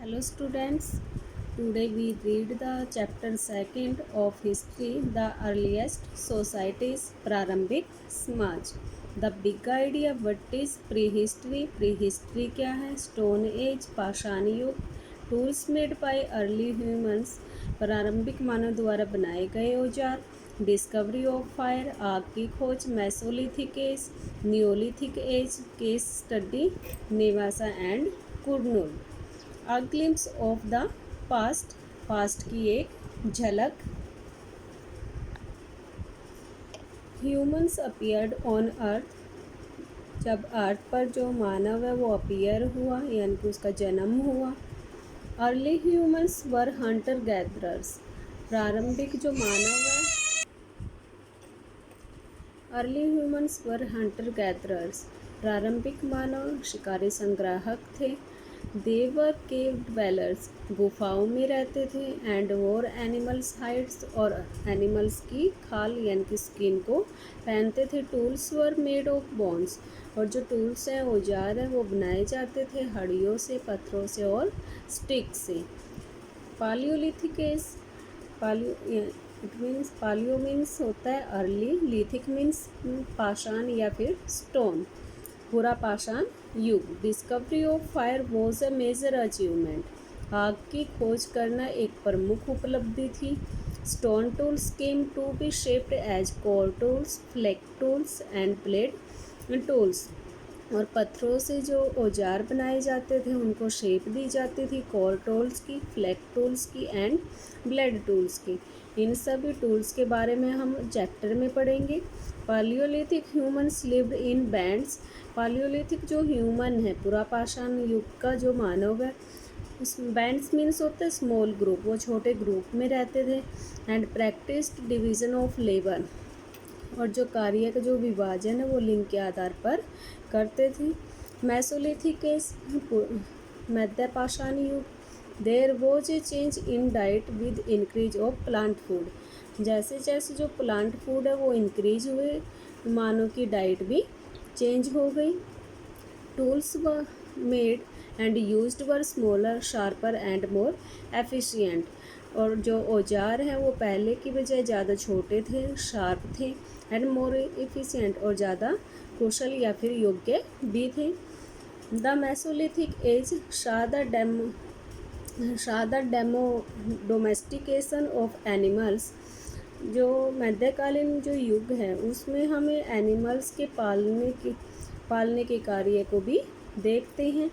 Hello students, today we read the chapter 2nd of history, the earliest societies, Prarambik Samaj. The big idea, what is prehistory? Prehistory क्या है? Stone age, पाषाण युग, tools made by early humans, प्रारंभिक मानव द्वारा बनाए गए औजार, discovery of fire, आग की खोज, Mesolithic age, Neolithic age, case study, Nevasa and Kurnool. A glimpse of the past, past की एक झलक। ह्यूमन्स अपीयर्ड ऑन अर्थ, जब अर्थ पर जो मानव है वो अपीयर हुआ यानी कि उसका जन्म हुआ। अर्ली ह्यूमन्स वर हंटर गैदरर्स, प्रारंभिक जो मानव है, अर्ली ह्यूमन्स वर हंटर गैदरर्स, प्रारंभिक मानव शिकारी संग्राहक थे। देवर केव ड्वेलर्स, गुफाओं में रहते थे। एंड वोर एनिमल्स हाइड्स, और एनिमल्स की खाल यानी कि स्किन को पहनते थे। Tools were made of bones, और जो टूल्स हैं औजार हैं वो बनाए जाते थे हड्डियों से, पत्थरों से और स्टिक से। पालियोलिथिक एज, पालियो मीन्स होता है अर्ली, लिथिक मीन्स पाषाण या फिर स्टोन, पूरा पाषाण युग। Discovery of fire was a major achievement, आग की खोज करना एक प्रमुख उपलब्धि थी। Stone tools came to be shaped as core tools, flake tools and blade tools, और पत्थरों से जो औजार बनाए जाते थे उनको शेप दी जाती थी, कोर टूल्स की, फ्लैग टूल्स की एंड ब्लेड टूल्स की। इन सभी टूल्स के बारे में हम चैप्टर में पढ़ेंगे। Palaeolithic humans lived in bands, palaeolithic जो ह्यूमन है, पूरा पाषाण युग का जो मानव है, उस बैंड्स मीन्स होते हैं स्मॉल ग्रुप, वो छोटे ग्रुप में रहते थे। And practised division of labour, और जो कार्य का जो विभाजन है वो लिंग के आधार पर करते थे। मेसोलिथिक एज, मध्य पाषाण युग, there was a change in diet with increase of plant food, जैसे जैसे जो प्लांट फूड है वो इंक्रीज हुए, मानव की डाइट भी चेंज हो गई। Tools were made and used were smaller, sharper and more efficient, और जो औजार हैं वो पहले की बजाय ज़्यादा छोटे थे, शार्प थे, एंड मोर एफिशिएंट, और ज़्यादा कुशल या फिर योग्य भी थे। The mesolithic as saw the domestication of animals, जो मध्यकालीन जो युग है उसमें हमें एनिमल्स के पालने के कार्य को भी देखते हैं।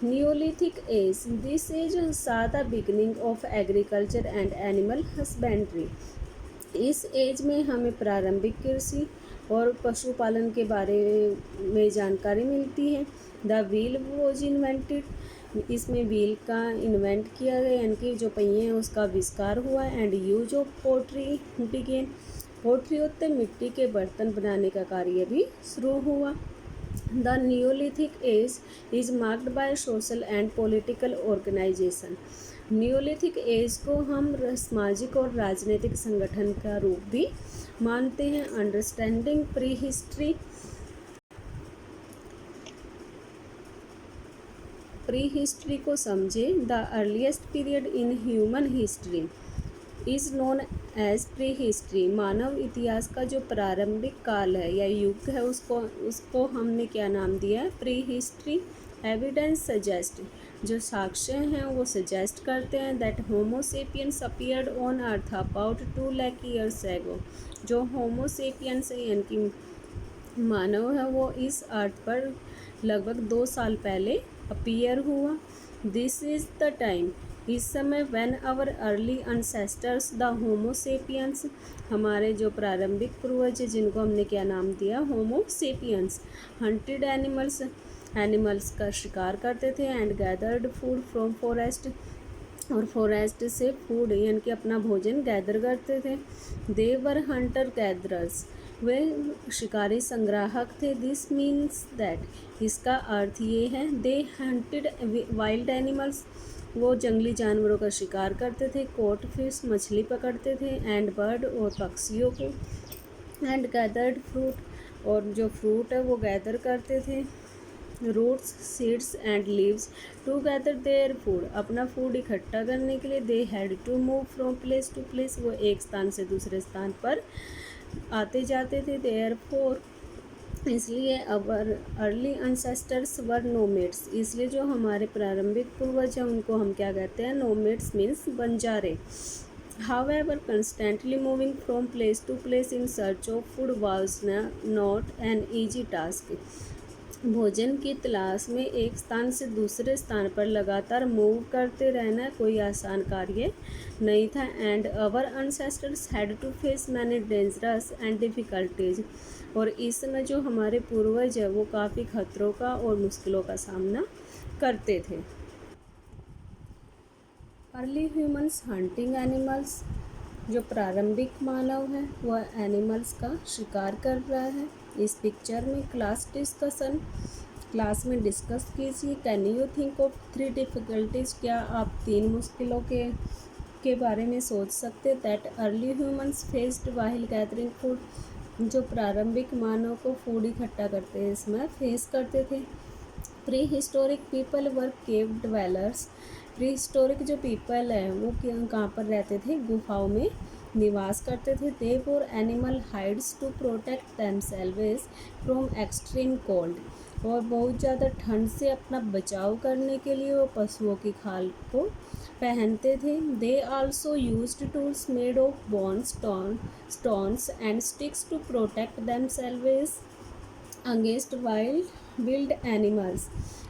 Neolithic age, this age saw the beginning of agriculture and animal husbandry, इस एज में हमें प्रारंभिक कृषि और पशुपालन के बारे में जानकारी मिलती है। द व्हील वॉज इन्वेंटेड, इसमें व्हील का इन्वेंट किया गया यानी कि जो पहिए हैं उसका आविष्कार हुआ। And use of pottery began, pottery होते मिट्टी के बर्तन बनाने का कार्य भी शुरू हुआ। The Neolithic age is marked by social and political organisation, Neolithic age को हम सामाजिक और राजनीतिक संगठन का रूप भी मानते हैं। Understanding prehistory, prehistory को समझे। The earliest period in human history is known as prehistory, मानव इतिहास का जो प्रारंभिक काल है या युग है उसको हमने क्या नाम दिया है? Pre history. एविडेंस सजेस्ट, जो साक्ष्य हैं वो सजेस्ट करते हैं that homo sapiens appeared on earth about 2 lakh years ago, जो होमो सेपियंस यानी कि मानव है वो इस अर्थ पर लगभग 2 साल पहले अपीयर हुआ। दिस इज़ द टाइम, इस समय when our early ancestors the homo sapiens, हमारे जो प्रारंभिक पूर्वज जिनको हमने क्या नाम दिया? Homo sapiens. Hunted animals, animals का शिकार करते थे। And gathered food from forest, और फॉरेस्ट से फूड यानी कि अपना भोजन गैदर करते थे। दे वर हंटर गैदरर्स, वे शिकारी संग्राहक थे। दिस मीन्स दैट, इसका अर्थ ये है, दे हंटेड वाइल्ड एनिमल्स, वो जंगली जानवरों का शिकार करते थे। कोट फिश, मछली पकड़ते थे। एंड बर्ड, और पक्षियों को। एंड गैदर्ड फ्रूट, और जो फ्रूट है वो गैदर करते थे। Roots, seeds and leaves to gather their food. अपना फूड इकट्ठा करने के लिए they had to move from place to place. वो एक स्थान से दूसरे स्थान पर आते जाते थे। देयर फोर, इसलिए अवर अर्ली अनसेस्टर्स वर नोमेड्स। इसलिए जो हमारे प्रारंभिक पूर्वज हैं उनको हम क्या कहते हैं? Nomads means Banjare. However, constantly moving from place to place in search of food was not an easy task. भोजन की तलाश में एक स्थान से दूसरे स्थान पर लगातार मूव करते रहना कोई आसान कार्य नहीं था। And our ancestors had to face many dangerous and difficulties। और इस समय जो हमारे पूर्वज है वो काफ़ी खतरों का और मुश्किलों का सामना करते थे। Early humans hunting animals. जो प्रारंभिक मानव है वह एनिमल्स का शिकार कर रहा है। इस पिक्चर में क्लास में डिस्कस कीजिए। Can you think of 3 difficulties. क्या आप 3 मुश्किलों के बारे में सोच सकते? That early humans faced while gathering food. जो प्रारंभिक मानव को फूड इकट्ठा करते हैं इसमें फेस करते थे। Pre historic people were cave dwellers. Pre historic जो पीपल है वो कहाँ पर रहते थे? गुफाओं में निवास करते थे। They wore animal hides to protect themselves from extreme cold. और बहुत ज़्यादा ठंड से अपना बचाव करने के लिए वो पशुओं की खाल को पहनते थे। They also used tools made of bone, stones and sticks to protect themselves against wild animals.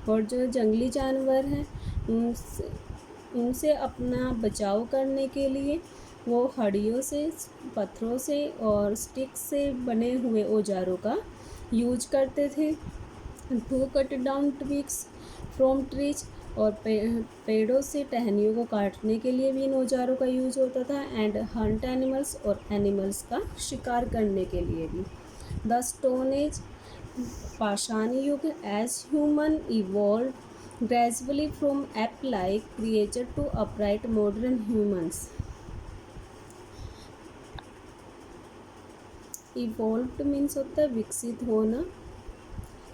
और जो जंगली जानवर हैं उनसे अपना बचाव करने के लिए वो हड्डियों से, पत्थरों से और स्टिक्स से बने हुए औजारों का यूज करते थे। To cut down twigs from trees. और पेड़ों से टहनियों को काटने के लिए भी इन औजारों का यूज होता था। एंड हंट एनिमल्स, और एनिमल्स का शिकार करने के लिए भी। द स्टोन एज, पाषाण युग। As human evolve gradually from ape like creature to upright modern humans. Evolved means होता है विकसित होना।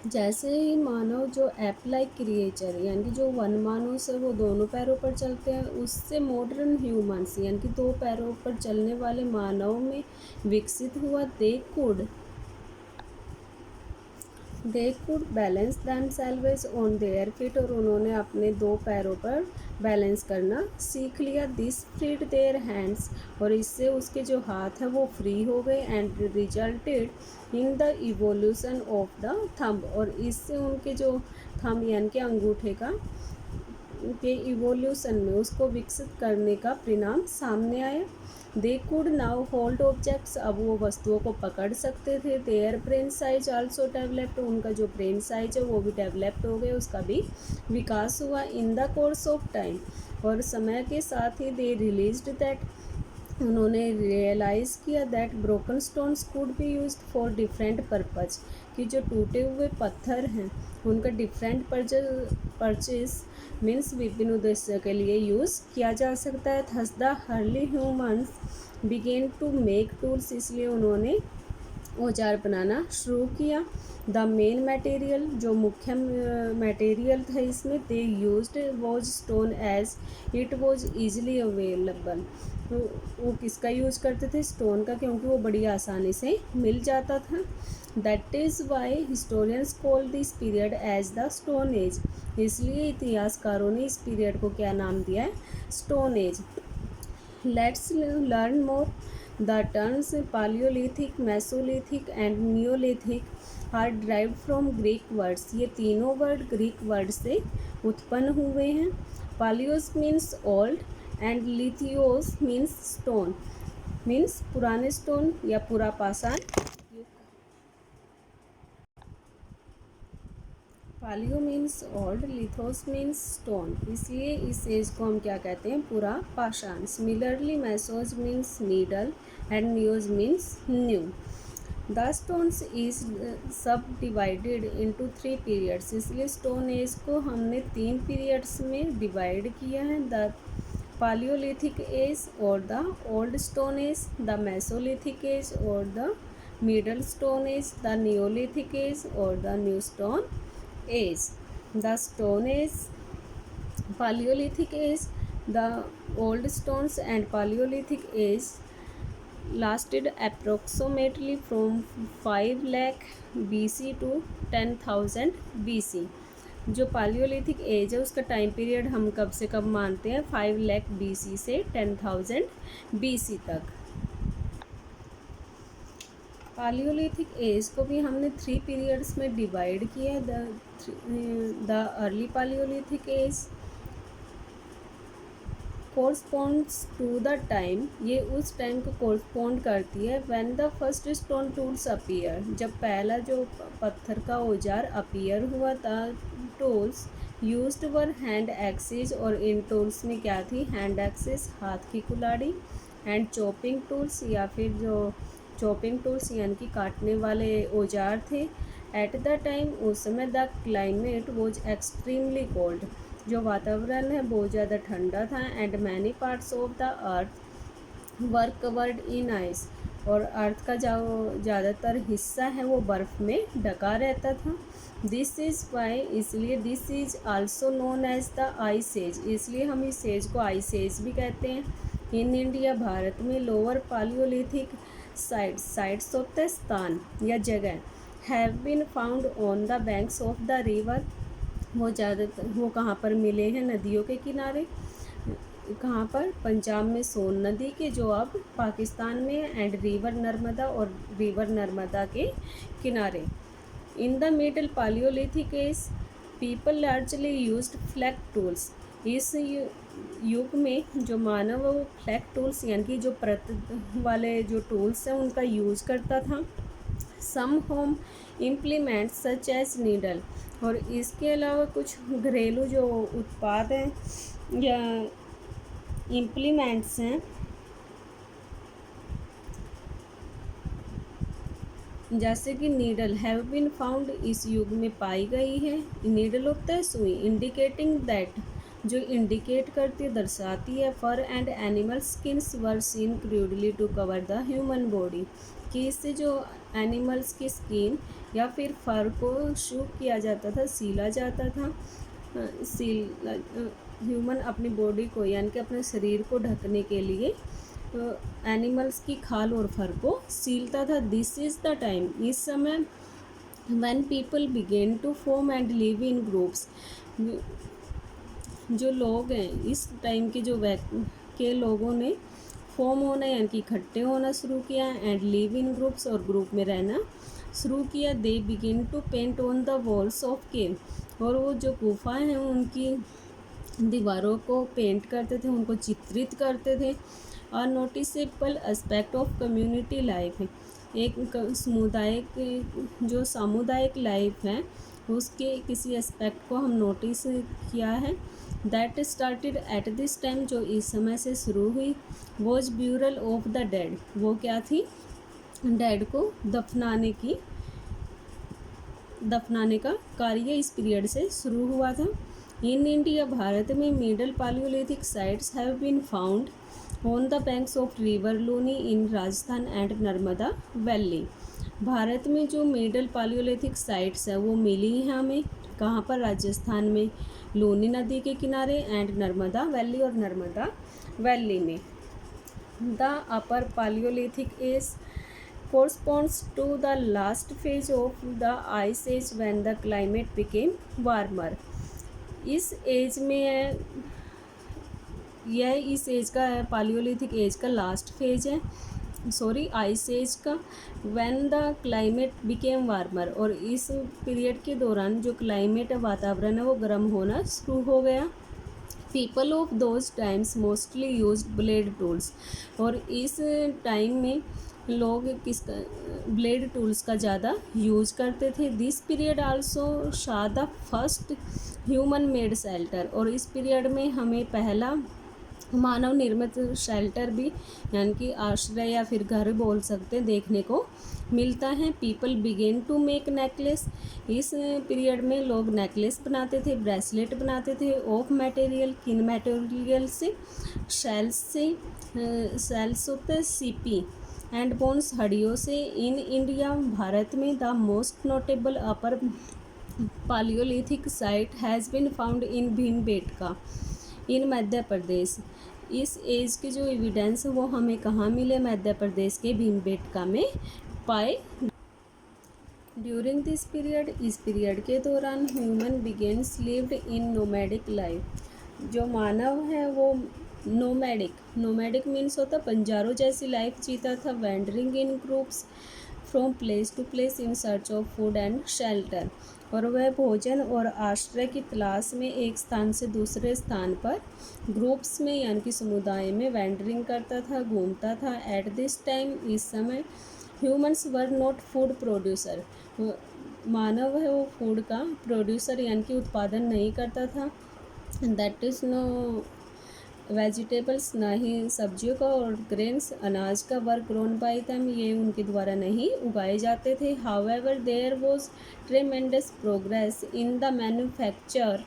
जैसे ही मानव जो एप लाइक क्रिएचर यानी कि जो वन मानव से वो दोनों पैरों पर चलते हैं, उससे मॉडर्न ह्यूमन्स यानी कि 2 पैरों पर चलने वाले मानव में विकसित हुआ। They could balance themselves on their feet. और उन्होंने अपने 2 पैरों पर बैलेंस करना सीख लिया। This freed their hands. और इससे उसके जो हाथ हैं वो फ्री हो गए। And resulted in the evolution of the thumb. और इससे उनके जो थंब यानी कि अंगूठे के इवोल्यूशन में उसको विकसित करने का परिणाम सामने आया। They could now hold objects. अब वो वस्तुओं को पकड़ सकते थे। Their brain size also developed. उनका जो ब्रेन साइज है वो भी डेवलप्ड हो गया, उसका भी विकास हुआ। In the course of time. और समय के साथ ही दे रिलीज्ड दैट, उन्होंने रियलाइज़ किया that broken stones could be used for different purpose. कि जो टूटे हुए पत्थर हैं उनका डिफरेंट परचेज मीन्स विभिन्न उद्देश्य के लिए यूज़ किया जा सकता है। Thus the early humans began to make tools. इसलिए उन्होंने औजार बनाना शुरू किया। द मेन मटेरियल, जो मुख्य मटेरियल था इसमें, they used was stone age it was easily available. तो वो किसका यूज करते थे? स्टोन का, क्योंकि वो बड़ी आसानी से मिल जाता था। That is why historians call this period as the stone age. इसलिए इतिहासकारों ने इस पीरियड को क्या नाम दिया है? Stone age. Let's learn more. The terms paleolithic, mesolithic and neolithic are derived from Greek words. ये तीनों वर्ड ग्रीक वर्ड से उत्पन्न हुए हैं। Palaios means old and lithos means stone, means पुराने स्टोन या पूरा पाषाण। Paleo means old, lithos means stone, इसलिए इस एज को हम क्या कहते हैं? पूरा पाषाण। Similarly mesos means middle and neos means new. The stones is subdivided into 3 periods. इसलिए स्टोन एज को हमने 3 पीरियड्स में डिवाइड किया है। द पालियोलिथिक एज और the old stone age, the mesolithic age और the middle stone age, the Neolithic age और the new stone age. The Stone Age, Paleolithic Age. The old stones and Paleolithic Age lasted approximately from 5 lakh BC to 10,000 BC. जो palaeolithic as है उसका time period हम कब से कब मानते हैं, 5 लाख BC से 10,000 BC तक। पालियोलिथिक एज को भी हमने 3 पीरियड्स में डिवाइड किया। The early Palaeolithic age corresponds to the time, ये उस टाइम को कोरस्पॉन्ड करती है when the first stone tools appear, जब पहला जो पत्थर का औजार अपीयर हुआ था। Tools used were hand axes, और इन टूल्स में क्या थी, हैंड एक्सेस हाथ की कुल्हाड़ी, एंड चॉपिंग टूल्स या फिर जो चॉपिंग टूल्स यानी कि काटने वाले औजार थे। एट द टाइम, उस समय the climate was extremely cold, जो वातावरण है बहुत ज़्यादा ठंडा था। And many parts of the earth were covered in ice, और अर्थ का जो ज़्यादातर हिस्सा है वो बर्फ़ में ढका रहता था। दिस इज़ वाई, इसलिए this is also known as the ice age, इसलिए हम इस एज को आइस एज भी कहते हैं। इन इंडिया, भारत में लोअर पालियोलिथिक साइट्स होते स्थान या जगह, have been found on the banks of the river, वो ज़्यादातर वो कहाँ पर मिले हैं, नदियों के किनारे। कहाँ पर, पंजाब में सोन नदी के, जो अब पाकिस्तान में है, एंड रिवर नर्मदा, और रिवर नर्मदा के किनारे। In the middle Palaeolithic age, people largely used flake tools, इस युग में जो मानव वो फ्लैग टूल्स यानी कि जो प्रत वाले जो टूल्स हैं उनका यूज़ करता था। Some home implements such as needle, और इसके अलावा कुछ घरेलू जो उत्पाद हैं या इम्प्लीमेंट्स हैं, जैसे कि नीडल हैव बीन फाउंड, इस युग में पाई गई है। नीडल होता है सुई, इंडिकेटिंग दैट, जो इंडिकेट करती है, दर्शाती है। Fur and animal skins were seen crudely to cover the human body, कि इससे जो एनिमल्स की स्किन या फिर फर को शूट किया जाता था, सीला जाता था। ह्यूमन अपनी बॉडी को यानी कि अपने शरीर को ढकने के लिए एनिमल्स की खाल और फर को सीलता था। दिस इज़ द टाइम, इस समय when people began to form and live in groups, जो लोग हैं इस टाइम के जो के लोगों ने फॉर्म होना यानी कि इकट्ठे होना शुरू किया, एंड लिव इन ग्रुप्स, और ग्रुप में रहना शुरू किया। They begin to paint on the walls of cave, और वो जो गुफाएं हैं उनकी दीवारों को पेंट करते थे, उनको चित्रित करते थे। और noticeable aspect of community life है, एक जो सामुदायिक लाइफ है उसके किसी एस्पेक्ट को हम नोटिस किया है। That started at this time, जो इस समय से शुरू हुई। Was burial of the dead, वो क्या थी, डेड को दफनाने का कार्य इस पीरियड से शुरू हुआ था। इन इंडिया, भारत में middle Palaeolithic sites have been found on the banks of river Luni in Rajasthan and Narmada valley. Bharat में जो मिडल पालियोलिथिक साइट्स है वो मिली हैं हमें कहाँ पर, राजस्थान में लूनी नदी के किनारे, एंड नर्मदा वैली, और नर्मदा वैली में। The upper Palaeolithic age corresponds to the last phase of the ice age when the climate became warmer. इस एज में यह इस एज का है, पालियोलिथिक एज का लास्ट फेज है, आइस एज का। When the climate became warmer, और इस पीरियड के दौरान जो क्लाइमेट वातावरण है वो गर्म होना शुरू हो गया। People of those times mostly used blade tools, और इस टाइम में लोग ब्लेड टूल्स का ज़्यादा यूज़ करते थे। दिस पीरियड आल्सो शा the first human made shelter, और इस पीरियड में हमें पहला मानव निर्मित शेल्टर भी यानी कि आश्रय या फिर घर बोल सकते देखने को मिलता है। People began to make necklace, इस पीरियड में लोग नेकलेस बनाते थे, ब्रेसलेट बनाते थे। ऑफ मटेरियल, किन मटेरियल से, सेल्स होते सीपी, एंड बोन्स, हड्डियों से। इन इंडिया, भारत में the most notable upper Paleolithic site has been found in Bhimbetka in Madhya Pradesh. इस एज के जो एविडेंस है वो हमें कहाँ मिले? मध्य प्रदेश के भीमबेटका में पाए। ड्यूरिंग दिस पीरियड, इस पीरियड के दौरान human begins lived in nomadic life. जो मानव है वो नोमैडिक मीन्स होता बंजारों जैसी लाइफ जीता था। Wandering in groups from place to place in search of food and shelter. और वह भोजन और आश्रय की तलाश में एक स्थान से दूसरे स्थान पर ग्रुप्स में यानी कि समुदाय में वैंडरिंग करता था, घूमता था। एट दिस टाइम, इस समय humans were not food producer. मानव है वो फूड का प्रोड्यूसर यानी कि उत्पादन नहीं करता था। दैट इज़ नो वेजिटेबल्स, ना ही सब्जियों का और ग्रेन्स अनाज का वर्क ग्रोन बाय देम, ये उनके द्वारा नहीं उगाए जाते थे। However there was tremendous progress in the manufacture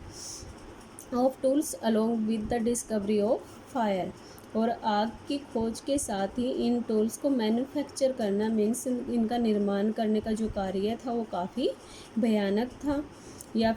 of tools along with the discovery of fire. और आग की खोज के साथ ही इन टूल्स को मैन्युफैक्चर करना मीन्स इनका निर्माण करने का जो कार्य था वो काफ़ी भयानक था या